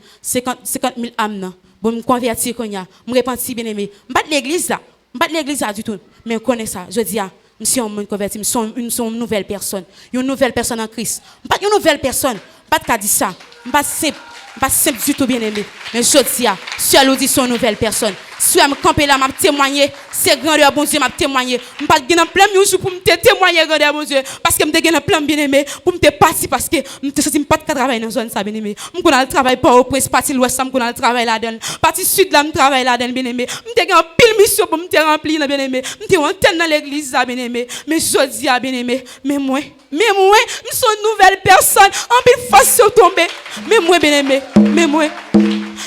âmes, bon, me convertir, qu'on y a, me repentir, bien aimé. Je ne pas l'église là, je ne pas l'église là du tout, mais je connais ça. Je dis, je suis un converti, je suis une nouvelle personne. Une nouvelle personne en Christ. Je ne pas une nouvelle personne, je ne pas dire ça. Je ne pas simple. Pas simple du tout, bien aimé. Mais je dis, seule audition nouvelle personne. Si je me camper là, je témoigner, c'est grandeur, bon Dieu, je témoigner. Je ne pas gagner un plein de pour me témoigner, grandeur, bon Dieu. Parce que je me gagner un plein bien aimé, pour me partir, parce que je ne sais pas de travailler dans la zone, ça, bien aimé. Je ne travaille pas au prince, partie l'ouest, je ne travaille là-dedans. Partie sud, là, je travaille là-dedans, bien aimé. Je me gagner un pile mission pour me remplir, bien aimé. Je me antenne dans l'église, bien aimé. Mais je dis, bien aimé, mais moi, je suis une nouvelle personne. En pile face sur tomber. Mais moi, bien aimé, mais moi,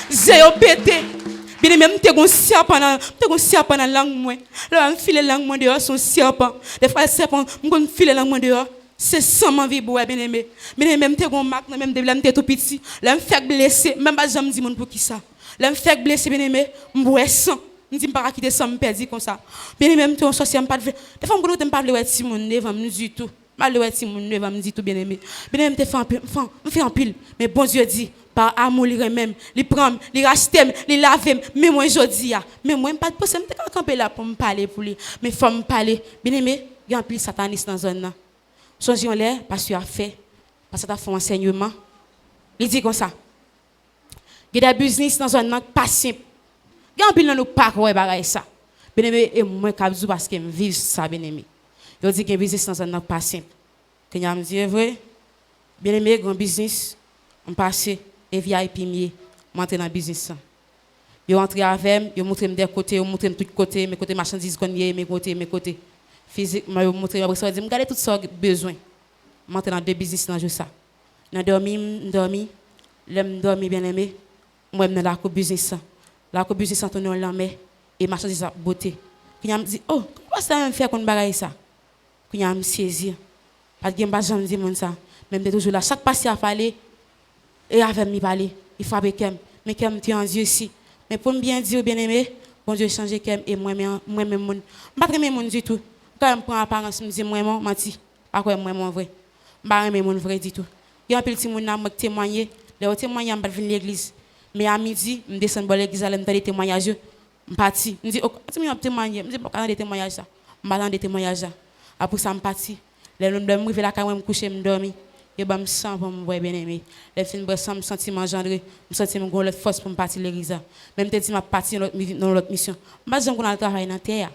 j'ai pété. Bien aimé, je suis un serpent dans la langue. Moi, là, je file la langue dehors, son serpent. Des fois, le serpent, je file la langue dehors. C'est sans ma vie, bien aimé. Bien aimé, je suis un marque, même je suis tout petit. Là, je me fais blesser. Même pas, je me dis pour qui ça. Là, je me fais blesser, bien aimé, je me sang. Je ne dis pas quitter ça, je me perds comme ça. Bien aimé, je suis un sorcier, je ne sais pas. Des fois, je ne parle pas de si mon devant du tout. Je me dis tout bien aimé. Bien aimé, je fais un pile. Mais bon Dieu dit, par amour, il même, il prend, il rachète, il lave. Mais moi, je dis, mais moi, je ne pas de camper là pour me parler pour lui. Mais il faut me parler. Bien aimé, il y a un pile sataniste dans la zone. Changez en l'air, parce que tu as fait, parce que tu as fait un enseignement. Il dit comme ça. Il y a des business dans la zone pas simple. Il y a un pile dans nos paroles, ça. Bien aimé, et moi, je dis parce que je vis ça, bien aimé. Je dis qu'il y a un business dans un pas simple. Quand je me dis, vrai, bien aimé, grand business, on passe et VIP mieux, je rentre dans le business. Je rentre avec moi, je montre des côtés, je montre de tous côtés, mes côtés marchandises, mes côtés physiquement, je montre, je dis, je regarde tout ça besoin. Je rentre dans deux business dans ça. Je dormi, bien aimé, moi, je suis dans la business. La business, je suis dans la mer et marchandises beauté. Quand je me dis, oh, comment ça me fait qu'on bagaille ça? Quand je me saisis, parce que je ne dis pas ça. Même toujours là, chaque passé a fallu, et avec me parler, il faut avec Kem. Mais Kem, tu es en Dieu aussi. Mais pour me bien dire, bien aimé, bon Dieu change Kem et moi-même, je ne suis pas très monde du tout. Quand je prends l'apparence, je me dis, moi-même, je dis, pas quoi, moi-même, vrai. Je ne suis pas vrai du tout. Il y a un petit monde qui m'a témoigné, les témoignages, je vais à l'église. Mais à midi, je descends à l'église, je vais des témoignages. Je parti. Je dis, oh, tu m'as témoigné. Je dis, pourquoi des témoignages ça? Je vais des témoignages. Après ça, je parti. Les gens me réveillent la caméra, me coucher, me dormir. Et ben me sens pour me voir bien aimé. Les filles me sentent me sentir m'engendrer, me sentir me gonfler force pour me partir l'église. Même te dit m'a parti dans l'autre mission. Pas jamais qu'on a travailler dans terre.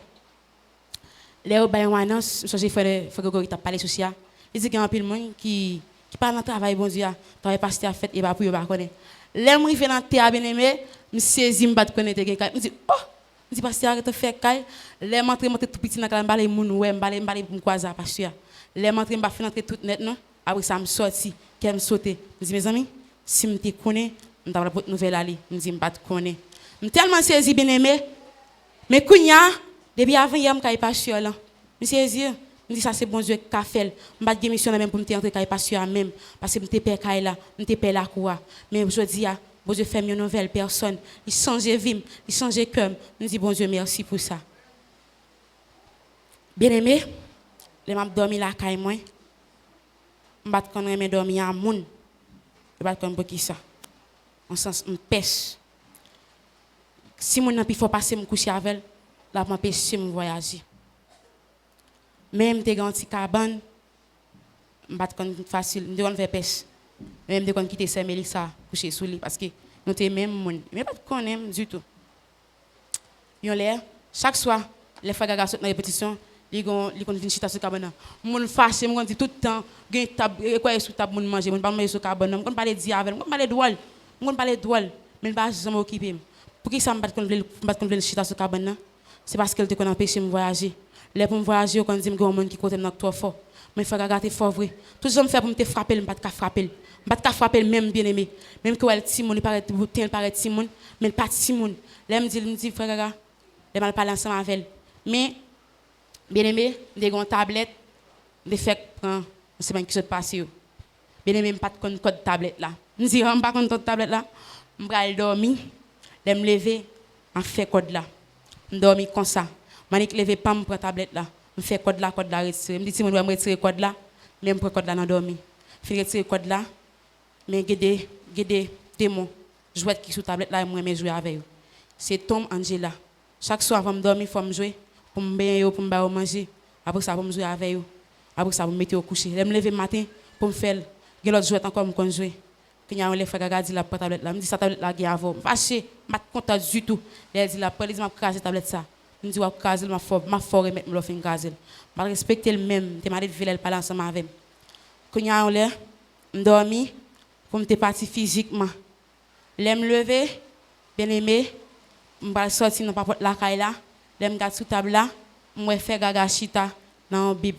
Les ben une annonce, je frère Grégory t'a parlé sur ça. Il dit qu'il y a un pile monde qui parle dans travail bon Dieu, travail pasteur fait et pas pour pas connaître. Les me rive dans terre bien aimé, me saisi me pas connaître quelqu'un. Me dit oh, Je dis pasteur arrête de faire caille. Les monter tout petit dans la balle moun ouais m'baler pour me croiser pasteur. Les monter m'a fait entrer tout net non. Après ça me sorti, qu'elle me sauter. Je dis mes amis, si me te connais, on t'a pour nouvelle aller. Je dis me pas te connais. Me tellement saisi bien aimé. Mais kounya depuis avant hier me caille pasteur là. Me saisi. Je dis ça c'est bon Dieu qui a fait. Je pas de mission même pour me entrer caille pasteur même parce que me te père caille là, me te père la quoi. Mais je dis bon Dieu fait une nouvelle personne. Il change vie, il change cœur. Je dis bon Dieu merci pour ça. Bien aimé, les m'a dormi la caille moi. Je pas qu'on aimer dormir à moun. Je pas qu'on qui ça. En sens me pêche. Si mon n'a pas faut passer me coucher avec, là m'empêcher me voyager. Même des grands cabane, je pas qu'on facile, me devons faire pêche. Même de qu'on quitter Saint Mélissa coucher sous lit parce que nous t'es même moun. Mais pas qu'on aime du tout. Yon l'air chaque soir les frères gaga sautent dans répétition. Li gon vinn chita sur cabane. Moun fâché, moun dit tout le temps, gen table quoi sous table moun manger, moun pas manger sur cabane. Moun parler di avec, moun parler droit. Moun parler droit, mais pas jamais occupé. Pour qui ça me pas qu'on veut chita sur cabane? C'est parce qu'elle te qu'on empêcher me voyager. Les pour me voyager, quand dit gon moun qui côté nak trop fort. Mais frère gaga t'es fort vrai. Tout ça me fait pour me te frapper, me pas te frapper. Me pas te frapper même bien aimé. Même que elle Timon, il paraît Timon, mais pas Timon. Là me dit frère gaga, les mal parler ensemble avec elle. Mais bien aimé, des grandes tablettes, des fait prend, c'est pas qui se passe. Bien aimé, pas de code tablette là. Je dis, on pas de tablette là. Je vais dormir, je me lever, en fait code là. Je dormir comme ça. Je me lever pas pour tablette là. Je fais code là retirer. Je me dis, si je dois me retirer code là, même pour code là dans dormir. Je retirer code là, mais guider démon. Je joue qui sous tablette là et moi je jouer avec eux. C'est Tom Angela. Chaque soir avant de dormir, il faut me jouer. Pour me baigner, pour me manger. Après ça, pour me jouer avec eux. Après ça, pour me mettre au coucher. Je me lever le matin pour me faire. Je l'autre jouer encore pour me jouer. Quand il y a un frère qui a dit la tablette là, je me dis cette tablette là qui est avant. Fâché, je ne suis pas content du tout. Il dit la police m'a crasé la tablette ça. Je me dis ouais, crasé ma fort et mettre me l'offre crasé. Je respecte le même. Je m'a dit de faire parler ensemble avec. Quand il y a un là, je dormi pour me partir physiquement. Je me lever, bien aimé, je vais sortir dans la caille là. Je me regarde sous table là, je vais faire gaga chita dans la Bible.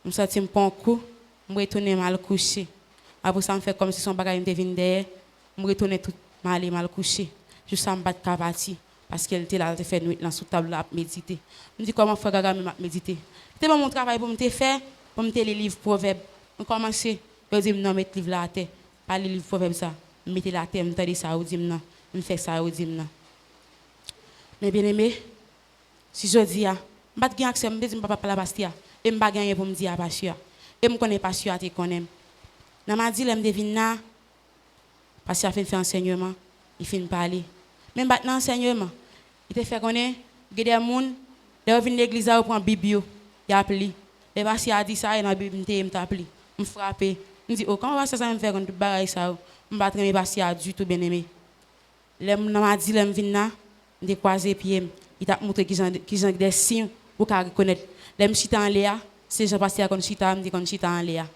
Je me sens un peu coup, je retourne mal coucher. Après ça, je fais comme si son bagage était venu derrière. Je retourne tout mal coucher. Juste ça, je me bats de partie. Parce qu'elle était là, elle fait nuit dans sous table là, méditer. Je me dis comment faire gaga méditer. C'était mon travail pour me faire, pour me faire les livres proverbes. Je commence, je dis non, mettre livre là à terre. Pas les livres proverbes ça. Mettez la terre, je dis ça, je dis non. Je fais ça, je dis non. Mais bien aimé, si je dis, je ne vais pas accès, je ne vais pas parler à Bastia. Je ne vais pas gagner pour me dire à Bastia. Je ne connais pas Bastia, je connais. Je me dis, je me devine là, parce qu'il a fait enseignement, il fait parler. Même maintenant, enseignement, il te fait connaître, il y a des gens, ils viennent à l'église, ils prennent la Bible, ils appellent. Les Bastia a dit ça, et dans la Bible, ils appellent. Je me frappe. Je dis, oh, comment ça me fait quand tu barres ça? Je ne vais pas aimer Bastia du tout, bien aimé. Je me dis, je me viens là, je me croise pied. Il t'a montré qu'ils ont des signes pour reconnaître. Les chita en Léa, c'est Jean-Baptiste qui chita, me dit qu'on chita en Léa.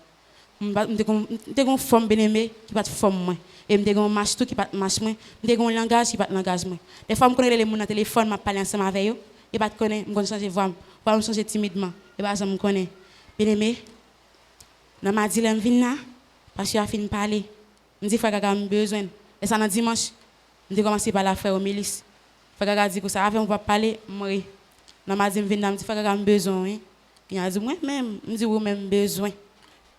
Je une forme bien aimée qui pas de forme moi. Et je un match tout qui pas match moi. Je un langage qui pas langage moi. Les femmes connaissent les gens dans téléphone, m'a parler ensemble avec eux. Et pas connaître, me changer voix, me changer timidement. Et pas ça me connaît. Bien aimé. Dans m'a dit là me vinn là parce qu'il a fini parler. Me dit frère gaga me besoin. Et ça dans dimanche, je commencer par la frère au milice. Frère gaga dit que ça avant on va parler moi. Dans m'a dit me vinn là me dit frère gaga me besoin. Il a dit moi même, me dit oui même besoin.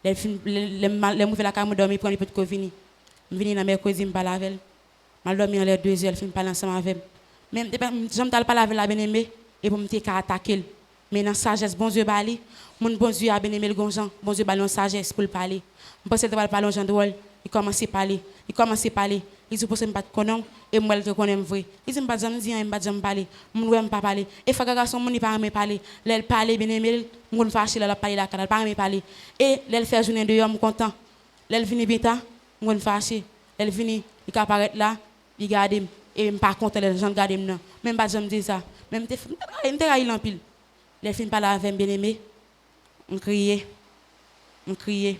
Les mouvements la carte me dormir prendre petit covini. Me venir dans mercredi me parler avec elle. Mal dormir en les 2 heures, fin parler ensemble avec elle. Même j'aime t'aller parler avec la bien-aimée et pour me te attaquer. Mais dans sagesse bon Dieu bali, mon bon Dieu a bien-aimé le gonjan, bon Dieu bali en sagesse pour parler. Je pense que tu parler en gens drôle, il commence à parler, il dit pour ça me pas connaître et moi je connais vrai. Il dit me pas jamais dire, me pas jamais parler, mon ouais me pas parler. Et frère garçon mon il pas me parler, elle parler bien-aimé, mon fâché là parler là, elle pas me parler. Et elle fait journée de homme content. Elle vient bien mon fâché, elle vient, il apparaît là, il garde et me pas content les gens garder non. Même pas jamais dire ça. Même te raille en pile. Les filles parlent avec bien-aimé, on criait. Je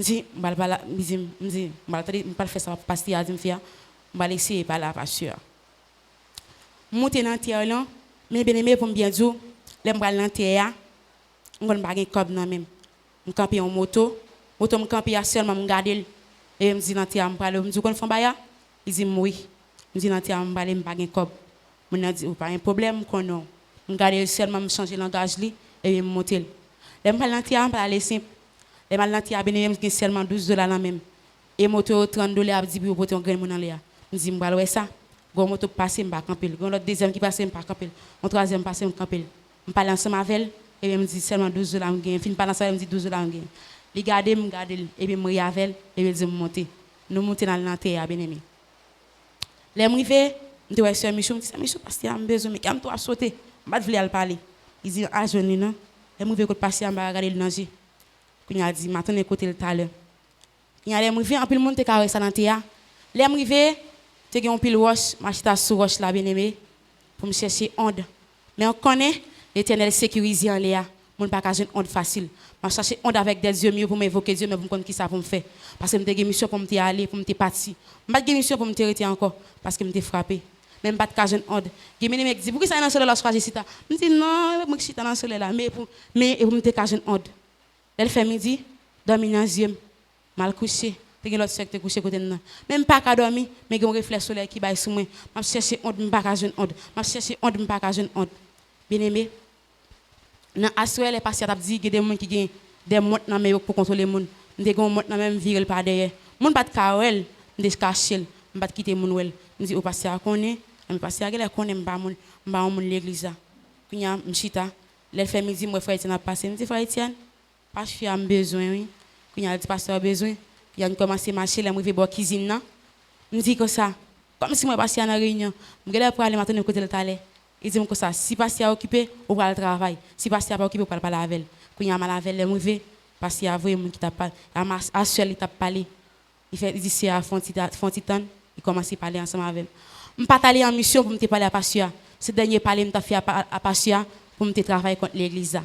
dis, je vais faire ça pour passer à une fille, je vais laisser par la pasteur. monter dans terre là, mais bien aimé pour me bien dire, les m'bral dans terre, on va pas cob non même. Me camper en moto, me camper seulement me garder et me dit dans terre me dit qu'on fait baya, il dit oui. Me dit dans terre me pas cob. Me dit pas un problème qu'on non. Me garder seulement me changer langage li et me monter. Les m'bral dans terre me aller simple. Les m'bral dans terre bien aimé seulement $12 là même. Et moto $30 dit pour porter un grain mon en l'air. Me dit m'bral ouais ça. Gon moto passer m'pa camper, gon l'autre deuxième qui passer m'pa camper, mon troisième passer m'pa camper. M'parle ensemble avec elle et me dit seulement $12 m'gain, fin parler ensemble me dit $12 m'gain. Li garder et puis me avec elle et puis dit monter. Nous monter dans l'enterre bien aimé. Les m'rivé, me dit ouais sœur Michou, me dit Michou parce qu'il a besoin mais quand toi sauter, m'pa vouloir aller parler. Il dit ah jeune non. Les m'rivé côté passer m'pa regarder le danger. Qu'on a dit m'attendre côté le tout à l'heure. Il y a les m'rivé en pile monde te carré ça dans l'enterre. Les m'rivé te gen un pile roche, m'achita sous roche là bien aimé pour me chercher onde. Mais on connaît l'Éternel sécurisé en l'air. Mon pas ka jeune onde facile. M'a chercher onde avec des yeux mieux pour m'évoquer Dieu mais pour me connaître qui ça pour me faire. Parce que me te gen mission pour me aller, pour me parti. M'pas gen mission pour me rester encore parce que me frappé. Même pas de ka jeune onde. Gen me dit pourquoi ça dans soleil là choisir sita. Me dit non, moi chita dans soleil là mais pour me te ka jeune onde. Elle fait midi, dormi dans yeux, mal couché. Te gen l'autre secteur couché côté nan. Même pas ka dormi, mais gen reflet soleil qui baille sous moi. M'a chercher honte, m'pas ka jeune honte. M'a chercher honte, m'pas ka jeune honte. Bien-aimé. Nan assoir les patients t'a dit que des monde qui gen des montres nan mais pour contrôler monde. M'te gon montre nan même virer par derrière. Monde pas de kawel, m'te cacher, m'pas quitter monde wel. M'di au patient connaît, me patient gele connaît m'pa monde l'église là. Kounya m'chita, les fait midi moi frère Etienne a passé. M'di frère Etienne, pas je am besoin oui. Kounya dit pasteur besoin. Il a commencé à marcher, il a arrivé à la cuisine. Je me dis comme ça, comme si je passais à une réunion. Je me dis pour aller maintenant côté de l'hôtel. Il dit comme ça, si pasteur est occupé, on va le travail. Si pasteur n'est pas occupé, on va parler avec elle. Quand il y a mal avec elle, il arrive, pasteur a vu qui t'a parlé, à seul il t'a parlé. Il dit c'est à fond titan, il commence à parler ensemble avec elle. Je ne suis pas allé en mission pour me parler à pasteur. Ce dernier parler me fait à pasteur pour me travailler contre l'église.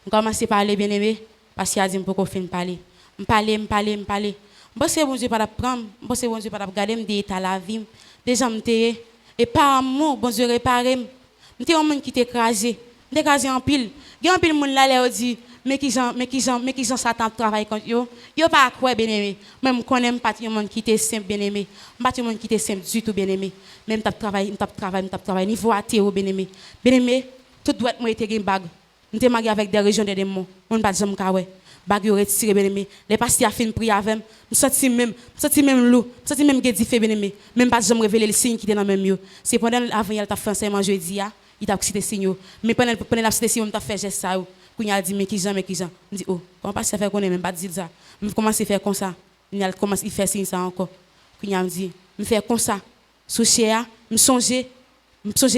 Je commence à parler bien aimé, pasteur a dit pour qu'on finisse parler. Je parler. Bon c'est bon Dieu pas prendre, bon c'est bon Dieu pas regarder me d'état la vie, déjà me et par amour bon Dieu réparer. M'était un monde qui t'écrasé, m'écrasé en pile. Il y a un pile monde là leur dit mais qui gens Satan travaille contre yo. Yo pas quoi bien aimé. Même connais pas un monde qui était simple bien aimé. Pas un monde qui était simple du tout bien aimé. Même t'a travail niveau athée bien aimé. Bien aimé, tout doit moi était une bague. M'était marié avec des régions de démons. On pas jamais kawe. Bag yo retiré bien aimé les pasteurs fin prier avec me senti même loup senti même gedi fait bien aimé même pas jamais révéler le signe qui était dans même yo c'est pendant avant il t'a fait enseignement jeudi il t'a cité signe mais pendant la cité signe t'a fait geste ça quand il a dit mais qui Jean me dit oh comment pasteur faire connaît même pas dire ça me commencer faire comme ça il commence il fait signe ça encore quand il a dit me faire comme ça sous cher me songer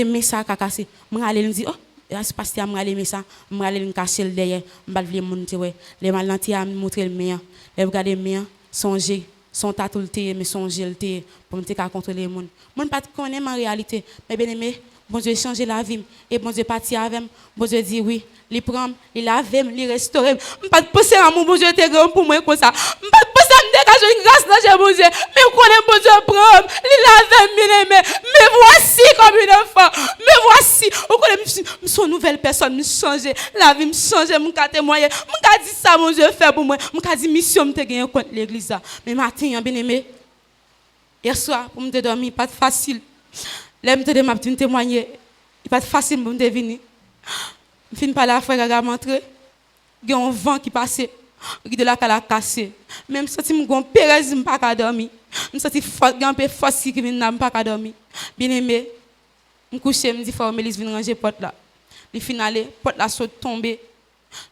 mais ça a cassé me aller me dit oh c'est parce que je vais ça, je vais aller cacher derrière, je vais aller monter les malentis à montrer le mien, les regarder le mien, songer, son tatouté mais songer le thé pour me contrôler le monde. Moi pas connais en réalité, mais bien aimé, bon Dieu changer la vie et bon Dieu partir avec moi, bon Dieu dit oui, il prend, il lave, il restaure. Je pas penser à mon bon Dieu était grand pour moi comme ça. Je pas penser à me dégager une grâce dans mon Dieu, mais je connais bon Dieu prend, il lave, bien aimé. Mais voici comme une enfant, mais voici, on connaît son nouvelle personne, me changer, la vie me changer, me témoigner, me dire ça mon Dieu fait pour moi, me dire mission me te gagner contre l'église ça. Mais matin bien aimé, hier soir pour me dormir pas facile. Là me te m'a témoigner, il pas facile pour me venir. Je finis par la frère à rentrer. Il y a un vent qui passe. Il de la cala cassé. Même si je me pérez, je ne peux pas dormir. Je sens un peu force qui vient pas pas dormir. Bien aimé, je me couche, je me dis faut Mélisse venir ranger porte là. Le finale, porte là saute tomber.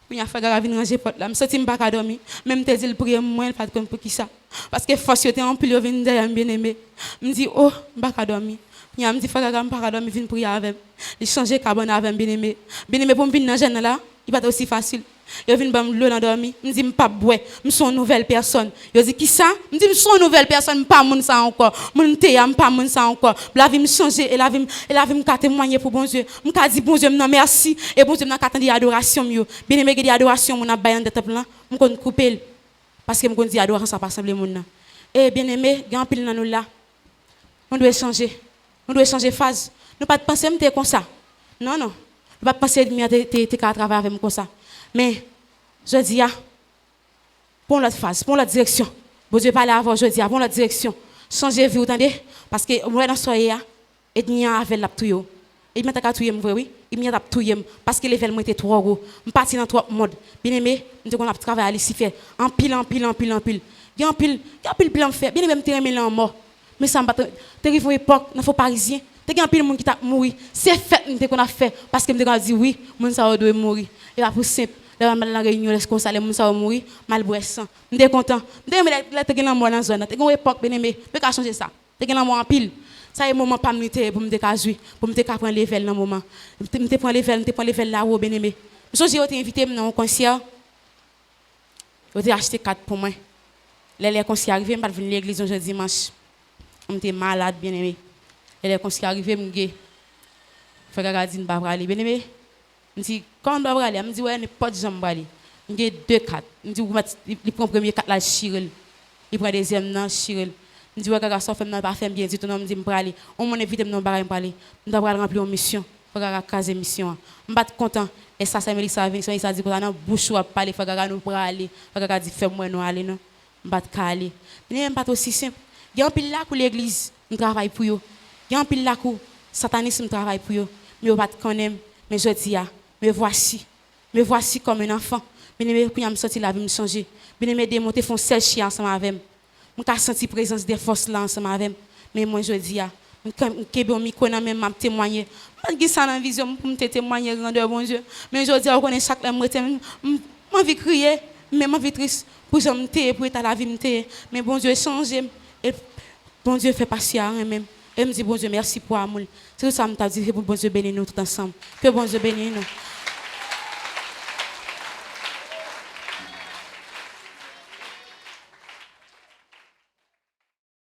Puis il frère venir ranger porte là. Je sens pas dormir. Même te dit le prier moi, il pas de pour qui ça. Parce que force était en pile venir derrière bien aimé. Je me dis oh, je ne pas dormir. Il me dit frère je pas dormir venir prier avec. Il changer carbone avec bien aimé. Bien aimé pour me venir dans jeune là, il pas aussi facile. Il vient bam l'eau dans dormir, me dit pas boire, me suis une nouvelle personne. Il dit qui ça? Me dit me suis une nouvelle personne, pas moun ça encore. Mon té pas moun ça encore. La vie me changer et la vie me témoigner pour bon Dieu. Me dit bon Dieu non merci et bon Dieu n'a qu'attendre adoration yo. Bien aimé que adoration mon a bayan de temple là, me kon couper parce que me kon dit adoration ça pas sembler moun là. Et bien aimé, grand pile dans nous là. On doit changer. On doit changer phase. Nous pas penser me comme ça. Non non. Nous pas penser me te travailler avec moi comme ça. Mais je dis pour l'autre phase, pour l'autre direction. Bon Dieu parler avant je dis pour l'autre direction. Changer vie, vous entendez? Parce que moi dans soirée et ni avec la tout. Il m'a ta touyer vrai oui, il m'a ta touyer parce que level moi était trop gros. On parti dans trop mode. Bien aimé, nous qu'on a travailler ici fait en pile en pile en pile en pile. Il y a un pile plan fait. Bien aimé me terminer en mort. Mais ça m'a t'arrive une époque dans faux parisien. T'es un pile monde qui t'a mouru. C'est fait qu'on a fait parce que me dit oui, mon ça doit mourir. Et là pour simple, là dans la réunion les conseils mon ça mourir, mal boisson. M'étais content. M'étais là t'es en mort dans zone. T'es une époque bien aimé, mais qu'a changer ça. T'es en mort en pile. Ça est moment pas m'était pour me décaser, pour me prendre level dans moment. Me prendre level là où bien aimé. Je j'ai été invité dans un concert. J'ai acheté 4 pour moi. Les concert arrivé, pas venir à l'église un jeudi dimanche. On était malade bien aimé. Les concert arrivé me gay. Fait que dit pas aller bien aimé. Me dit quand on va aller, me dit ouais n'importe jambe aller. Me dit 2 4. Me dit il prend premier 4 là Chirel. Il prend deuxième non Chirel. Je dis ouais quand ça fait pas faire bien du tout non me dit me aller on m'en invite non baray me aller on doit remplir une mission faut que caser mission on pas content et ça Mélissa Vincent il ça dit qu'on a bouche ou parler faut que nous pour aller faut que dit fait moi non aller non on pas caler mais pas aussi simple il y a un pile là pour l'église on travaille pour yo il y a un pile là pour satanisme travaille pour yo mais on pas connaître mais je dis me voici comme un enfant mais quand me sorti la vie me changer bien me démonter font seul chien ensemble avec je me senti la présence des forces là ensemble avec mais moi je dis je micro même m'a témoigner pas que ça dans vision pour me témoigner grandeur bon Dieu mais je dis on connaît chaque là moi vie crier mais moi vie triste pour me pour état la vie me mais bon Dieu changer et bon Dieu fait passer à même et me dit bon Dieu merci pour amour c'est tout ça me t'a dit que bon Dieu bénisse nous tout ensemble que bon Dieu bénisse nous